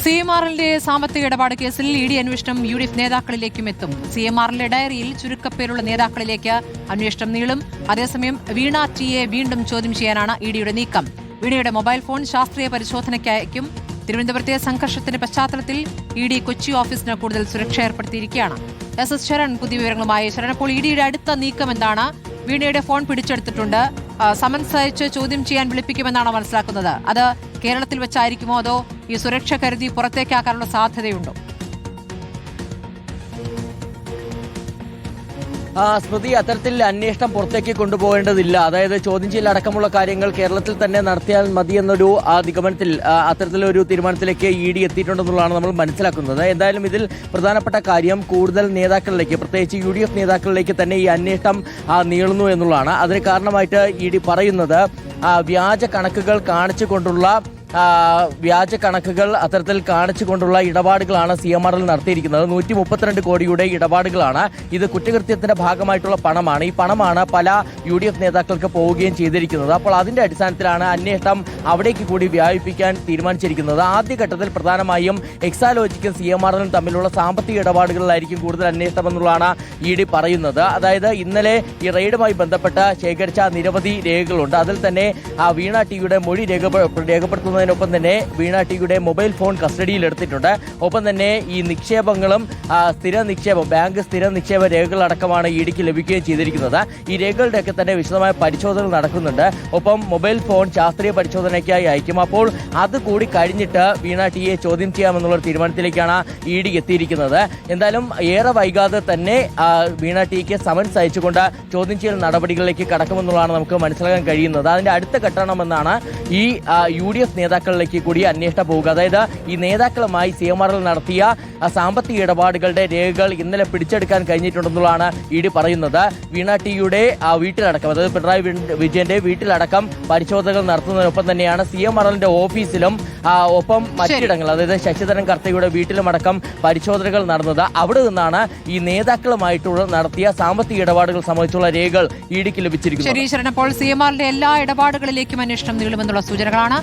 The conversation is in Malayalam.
CMRലിന്റെ സാമ്പത്തിക ഇടപാട് കേസിൽ ഇഡി അന്വേഷണം UDF നേതാക്കളിലേക്കും എത്തും. CMRലിന്റെ ഡയറിയിൽ ചുരുക്കപ്പേരുള്ള നേതാക്കളിലേക്ക് അന്വേഷണം നീളും. അതേസമയം വീണ ടിയെ വീണ്ടും ചോദ്യം ചെയ്യാനാണ് ഇഡിയുടെ നീക്കം. വീണയുടെ മൊബൈൽ ഫോൺ ശാസ്ത്രീയ പരിശോധനയ്ക്കയക്കും. തിരുവനന്തപുരത്തെ സംഘർഷത്തിന്റെ പശ്ചാത്തലത്തിൽ ഇഡി കൊച്ചി ഓഫീസിന് കൂടുതൽ സുരക്ഷ ഏർപ്പെടുത്തിയിരിക്കുകയാണ്. SS ശരൺ പുതിയ വിവരങ്ങളുമായി. ശരൺ, അപ്പോൾ ഇഡിയുടെ അടുത്ത നീക്കം എന്താണ്? വീണയുടെ ഫോൺ പിടിച്ചെടുത്തിട്ടുണ്ട്. സമൻസ് അയച്ച് ചോദ്യം ചെയ്യാൻ വിളിപ്പിക്കുമെന്നാണ് മനസ്സിലാക്കുന്നത്. അത് കേരളത്തിൽ വെച്ചായിരിക്കുമോ അതോ ഈ സുരക്ഷ കരുതി പുറത്തേക്കാക്കാനുള്ള സാധ്യതയുണ്ടോ? സ്മൃതി, അത്തരത്തിൽ അന്വേഷണം പുറത്തേക്ക് കൊണ്ടുപോകേണ്ടതില്ല. അതായത് ചോദ്യം ചെയ്യൽ അടക്കമുള്ള കാര്യങ്ങൾ കേരളത്തിൽ തന്നെ നടത്തിയാൽ മതി എന്നൊരു നിഗമനത്തിൽ അത്തരത്തിലൊരു തീരുമാനത്തിലേക്ക് ഇഡി എത്തിയിട്ടുണ്ടെന്നുള്ളതാണ് നമ്മൾ മനസ്സിലാക്കുന്നത്. എന്തായാലും ഇതിൽ പ്രധാനപ്പെട്ട കാര്യം കൂടുതൽ നേതാക്കളിലേക്ക്, പ്രത്യേകിച്ച് UDF നേതാക്കളിലേക്ക് തന്നെ ഈ അന്വേഷണം നീളുന്നു എന്നുള്ളതാണ്. അതിന് കാരണമായിട്ട് ഇഡി പറയുന്നത് വ്യാജ കണക്കുകൾ അത്തരത്തിൽ കാണിച്ചുകൊണ്ടുള്ള ഇടപാടുകളാണ് CMRൽ നടത്തിയിരിക്കുന്നത്. 132 കോടിയുടെ ഇടപാടുകളാണ്. ഇത് കുറ്റകൃത്യത്തിന്റെ ഭാഗമായിട്ടുള്ള പണമാണ്. ഈ പണമാണ് പല UDF നേതാക്കൾക്ക് പോവുകയും ചെയ്തിരിക്കുന്നത്. അപ്പോൾ അതിന്റെ അടിസ്ഥാനത്തിലാണ് അന്വേഷണം അവിടേക്ക് കൂടി വ്യാപിപ്പിക്കാൻ തീരുമാനിച്ചിരിക്കുന്നത്. ആദ്യഘട്ടത്തിൽ പ്രധാനമായും എക്സാലോജിക്കും CMRലും തമ്മിലുള്ള സാമ്പത്തിക ഇടപാടുകളിലായിരിക്കും കൂടുതൽ അന്വേഷണം എന്നുള്ളതാണ് ഇഡി പറയുന്നത്. അതായത് ഇന്നലെ ഈ റെയ്ഡുമായി ബന്ധപ്പെട്ട ശേഖരിച്ച നിരവധി രേഖകളുണ്ട്. അതിൽ തന്നെ വീണ ടിയുടെ മൊഴി രേഖപ്പെടുത്തുന്നതിനൊപ്പം തന്നെ വീണ ടിയുടെ മൊബൈൽ ഫോൺ കസ്റ്റഡിയിൽ എടുത്തിട്ടുണ്ട്. ഒപ്പം തന്നെ ഈ നിക്ഷേപങ്ങളും ബാങ്ക് സ്ഥിര നിക്ഷേപ രേഖകളടക്കമാണ് ഇഡിക്ക് ലഭിക്കുകയും ചെയ്തിരിക്കുന്നത്. ഈ രേഖകളുടെയൊക്കെ തന്നെ വിശദമായ പരിശോധന നടക്കുന്നുണ്ട്. ഒപ്പം മൊബൈൽ ഫോൺ ശാസ്ത്രീയ പരിശോധനയ്ക്കായി അയക്കും. അപ്പോൾ അത് കൂടി കഴിഞ്ഞിട്ട് വീണ ടിയെ ചോദ്യം ചെയ്യാമെന്നുള്ള തീരുമാനത്തിലേക്കാണ് ഇഡി എത്തിയിരിക്കുന്നത്. എന്തായാലും ഏറെ വൈകാതെ തന്നെ വീണ ടിക്ക് സമൻസ് അയച്ചുകൊണ്ട് ചോദ്യം ചെയ്യൽ നടപടികളിലേക്ക് കടക്കുമെന്നുള്ളതാണ് നമുക്ക് മനസ്സിലാക്കാൻ കഴിയുന്നത്. അതിന്റെ അടുത്ത ഘട്ടണമെന്നാണ് ഈ UDF നേതാക്കളിലേക്ക് കൂടി അന്വേഷണം പോവുക. അതായത് ഈ നേതാക്കളുമായി CMRൽ നടത്തിയ സാമ്പത്തിക ഇടപാടുകളുടെ രേഖകൾ ഇന്നലെ പിടിച്ചെടുക്കാൻ കഴിഞ്ഞിട്ടുണ്ടെന്നുള്ളതാണ് ഇഡി പറയുന്നത്. വീണ ടിയുടെ വീട്ടിലടക്കം, അതായത് പിണറായി വിജയന്റെ വീട്ടിലടക്കം പരിശോധനകൾ നടത്തുന്നതിനൊപ്പം തന്നെയാണ് CMRലിന്റെ ഓഫീസിലും ഒപ്പം മറ്റിടങ്ങൾ, അതായത് ശശിധരൻ കർത്തയുടെ വീട്ടിലുമടക്കം പരിശോധനകൾ നടന്നത്. അവിടെ നിന്നാണ് ഈ നേതാക്കളുമായിട്ടുള്ള നടത്തിയ സാമ്പത്തിക ഇടപാടുകൾ സംബന്ധിച്ചുള്ള രേഖകൾ ഇഡിക്ക് ലഭിച്ചിരിക്കുന്നത്. ശരി ശരൺ, അപ്പോൾ CMRലിന്റെ എല്ലാ ഇടപാടുകളിലേക്കും അന്വേഷണം നീളുമെന്നുള്ള സൂചനകളാണ്.